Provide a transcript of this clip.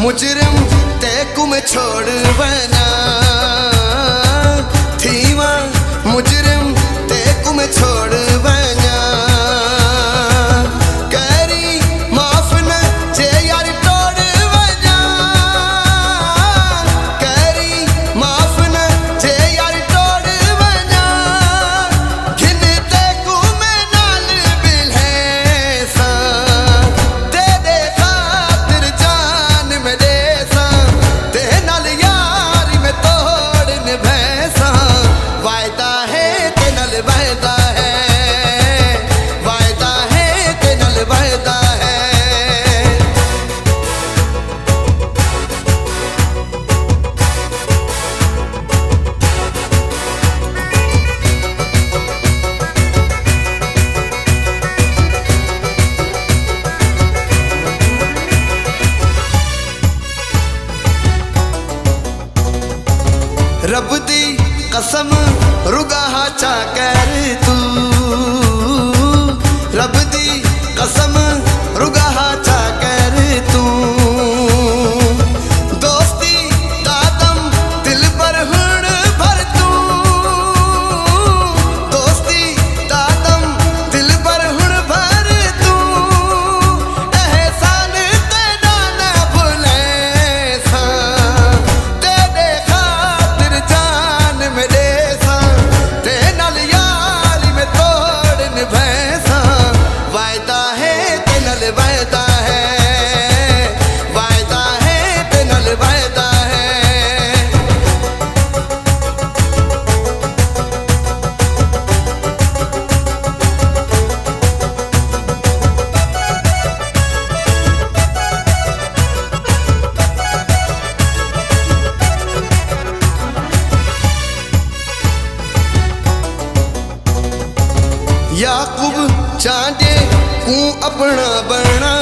मुजरिम तेकु में छोड़ बना थीवा मुजरिम तेकु में छोड़ बना करी माफ न जे यार तोड़ बना करी माफ न जे यार तोड़ बना घिन तेकु में नाल बिल्हे सा तेरे खातिर जान में दे सा ते नाल यारी में तोड़ निभैसा वायदा है ते नल वायदा है वायदा है ते नल वायदा है। रब दी कसम रुगाहा चा कर तू रब दी कसम रुगाहा चा कर तू दोस्ती दादम दिल पर हुण भर तू दोस्ती दादम दिल पर हुण भर तू एहसान तेरा न भुले सा तेरे खातिर जान में दे सा ते नल यारी में तोड़ निभैसा वायदा है ते नल वायदा है वायदा है ते नल वायदा है। याकूब चांदे कू अपना बना